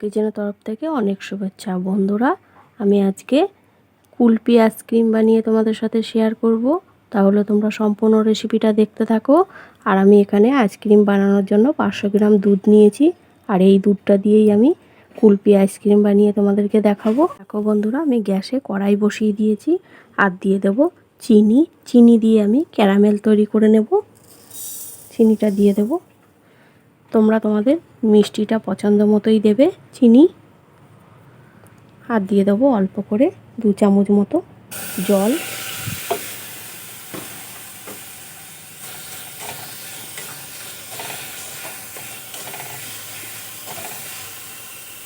কিচেনের তরফ থেকে অনেক শুভেচ্ছা। বন্ধুরা, আমি আজকে কুলপি আইসক্রিম বানিয়ে তোমাদের সাথে শেয়ার করব। তাহলে তোমরা সম্পূর্ণ রেসিপিটা দেখতে থাকো। আর আমি এখানে আইসক্রিম বানানোর জন্য 500 গ্রাম দুধ নিয়েছি, আর এই দুধটা দিয়েই আমি কুলপি আইসক্রিম বানিয়ে তোমাদেরকে দেখাবো। দেখো বন্ধুরা, আমি গ্যাসে কড়াই বসিয়ে দিয়েছি, আর দিয়ে দেব চিনি দিয়ে আমি ক্যারামেল তৈরি করে নেব। চিনিটা দিয়ে দেব, তোমরা তোমাদের মিষ্টিটা পছন্দ মতোই দেবে চিনি। আর দিয়ে দেবো অল্প করে 2 চামচ মতো জল।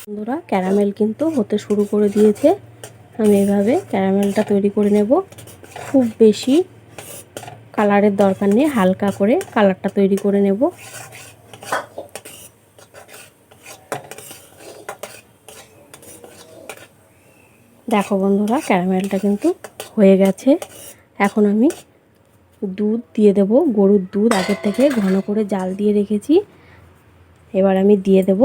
বন্ধুরা, ক্যারামেল কিন্তু হতে শুরু করে দিয়েছে। আমি এভাবে ক্যারামেলটা তৈরি করে নেব। খুব বেশি কালারের দরকার নেই, হালকা করে কালারটা তৈরি করে নেব। দেখো বন্ধুরা, ক্যারামেলটা কিন্তু হয়ে গেছে। এখন আমি দুধ দিয়ে দেব, গরুর দুধ আগের থেকে ঘন করে জাল দিয়ে রেখেছি। এবার আমি দিয়ে দেব।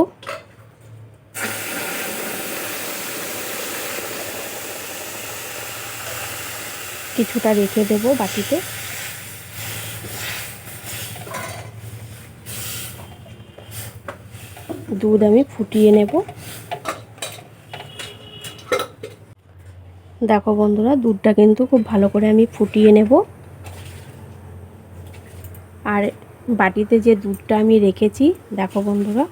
কিছুটা রেখে দেব বাটিতে। দুধ আমি ফুটিয়ে নেব। দেখো বন্ধুরা, দুধটা কিন্তু খুব ভালো করে আমি ফুটিয়ে নেব। আর বাটিতে যে দুধটা আমি রেখেছি, দেখো বন্ধুরা,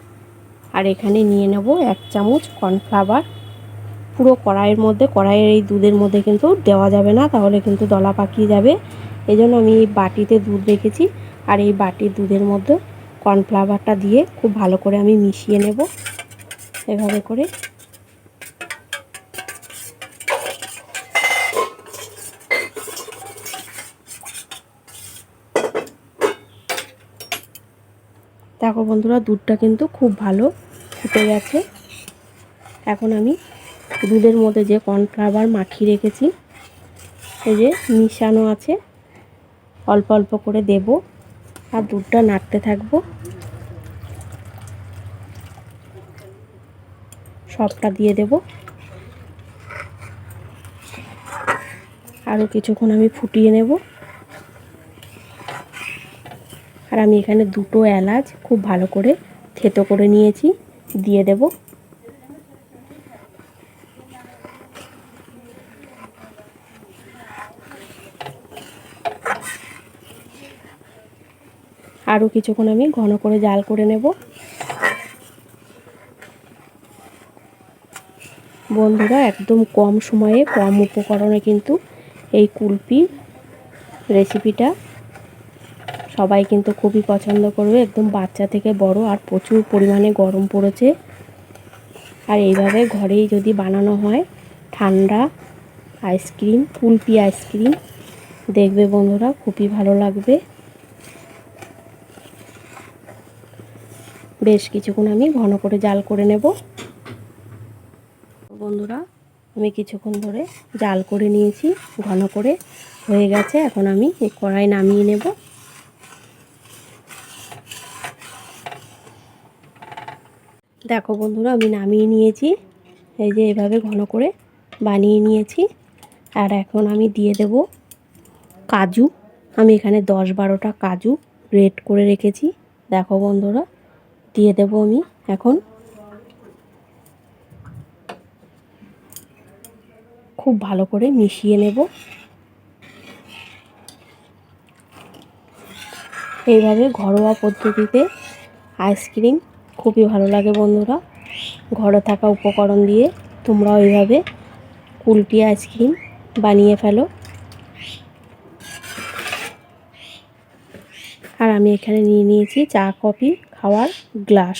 আর এখানে নিয়ে নেব 1 চামচ কর্নফ্লাওয়ার। পুরো কড়াইয়ের এই দুধের মধ্যে কিন্তু দেওয়া যাবে না, তাহলে কিন্তু দলা পাকিয়ে যাবে। এই জন্য আমি এই বাটিতে দুধ রেখেছি, আর এই বাটির দুধের মধ্যে কর্নফ্লাওয়ারটা দিয়ে খুব ভালো করে আমি মিশিয়ে নেব এভাবে করে। দেখো বন্ধুরা, দুধটা কিন্তু খুব ভালো ফুটে গেছে। এখন আমি দুধের মধ্যে যে কর্নফ্লাওয়ার মাখিয়ে রেখেছি, এই যে মিশানো আছে, অল্প অল্প করে দেব, আর দুধটা নাড়তে থাকবো। সবটা দিয়ে দেব। আরও কিছুক্ষণ আমি ফুটিয়ে নেব। আর আমি এখানে 2টো এলাচ খুব ভালো করে থেতো করে নিয়েছি, দিয়ে দেব। আরও কিছুক্ষণ আমি ঘন করে জাল করে নেব। বন্ধুরা, একদম কম সময়ে কম উপকরণে কিন্তু এই কুলপি রেসিপিটা সবাই কিন্তু খুবই পছন্দ করবে, একদম বাচ্চা থেকে বড়। আর প্রচুর পরিমাণে গরম পড়েছে, আর এইভাবে ঘরেই যদি বানানো হয় ঠান্ডা আইসক্রিম, কুলপি আইসক্রিম, দেখবে বন্ধুরা খুবই ভালো লাগবে। বেশ কিছুক্ষণ আমি ঘন করে জাল করে নেব। বন্ধুরা, আমি কিছুক্ষণ ধরে জাল করে নিয়েছি, ঘন করে হয়ে গেছে। এখন আমি এই কড়াই নামিয়ে নেব। দেখো বন্ধুরা, আমি নামিয়ে নিয়েছি। এই যে এভাবে ঘন করে বানিয়ে নিয়েছি। আর এখন আমি দিয়ে দেব কাজু। আমি এখানে 10-12টা কাজু গ্রেট করে রেখেছি। দেখো বন্ধুরা, দিয়ে দেব আমি এখন। খুব ভালো করে মিশিয়ে নেব। এইভাবে ঘরোয়া পদ্ধতিতে আইসক্রিম খুবই ভালো লাগে বন্ধুরা। ঘরে থাকা উপকরণ দিয়ে তোমরাও এইভাবে কুলপি আইসক্রিম বানিয়ে ফেলো। আর আমি এখানে নিয়ে নিয়েছি চা কফি খাওয়ার গ্লাস,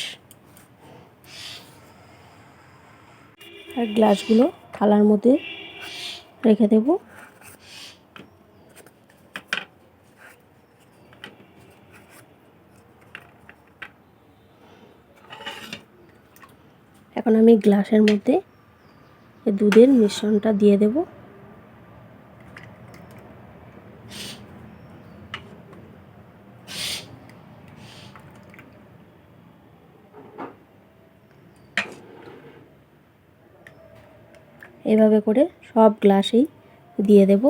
আর গ্লাসগুলো থালার মধ্যে রেখে দেব। এখন আমি গ্লাসের মধ্যে দুধের মিশ্রণটা দিয়ে দেব। এভাবে করে সব গ্লাসেই দিয়ে দেব।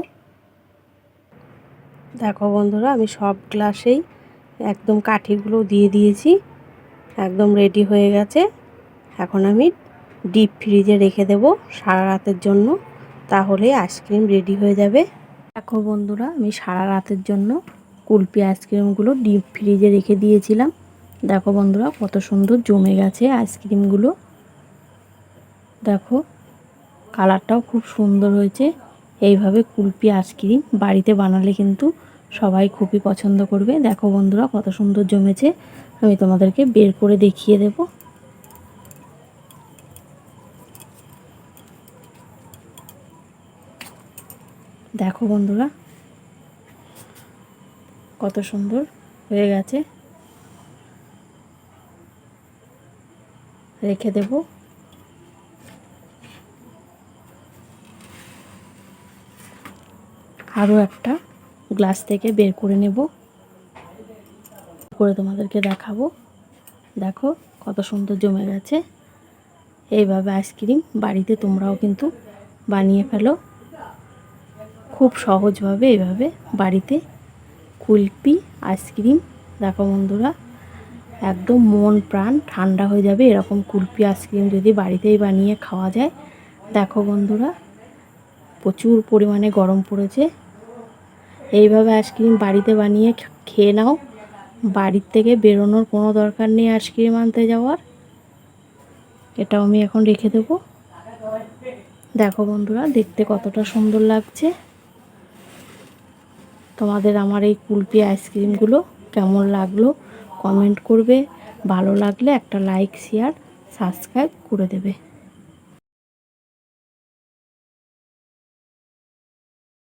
দেখো বন্ধুরা, আমি সব গ্লাসেই একদম কাঠিগুলো দিয়ে দিয়েছি, একদম রেডি হয়ে গেছে। এখন আমি ডিপ ফ্রিজে রেখে দেব সারা রাতের জন্য, তাহলে আইসক্রিম রেডি হয়ে যাবে। দেখো বন্ধুরা, আমি সারা রাতের জন্য কুলপি আইসক্রিমগুলো ডিপ ফ্রিজে রেখে দিয়েছিলাম। দেখো বন্ধুরা, কত সুন্দর জমে গেছে আইসক্রিমগুলো। দেখো কালারটাও খুব সুন্দর হয়েছে। এইভাবে কুলপি আইসক্রিম বাড়িতে বানালে কিন্তু সবাই খুবই পছন্দ করবে। দেখো বন্ধুরা, কত সুন্দর জমেছে। আমি তোমাদেরকে বের করে দেখিয়ে দেব। দেখো বন্ধুরা, কত সুন্দর হয়ে গেছে। রেখে দেব। আরও একটা গ্লাস থেকে বের করে নেব, করে তোমাদেরকে দেখাবো। দেখো কত সুন্দর জমে গেছে। এইভাবে আইসক্রিম বাড়িতে তোমরাও কিন্তু বানিয়ে ফেলো খুব সহজভাবে। এইভাবে বাড়িতে কুলপি আইসক্রিম, দেখো বন্ধুরা, একদম মন প্রাণ ঠান্ডা হয়ে যাবে এরকম কুলপি আইসক্রিম যদি বাড়িতেই বানিয়ে খাওয়া যায়। দেখো বন্ধুরা, প্রচুর পরিমাণে গরম পড়েছে। এইভাবে আইসক্রিম বাড়িতে বানিয়ে খেয়ে নাও। বাড়ির থেকে বেরোনোর কোনো দরকার নেই আইসক্রিম আনতে যাওয়ার। এটাও আমি এখন রেখে দেব। দেখো বন্ধুরা, দেখতে কতটা সুন্দর লাগছে। তোমাদের আমার এই কুলপি আইসক্রিমগুলো কেমন লাগলো কমেন্ট করবে। ভালো লাগলে একটা লাইক, শেয়ার, সাবস্ক্রাইব করে দেবে।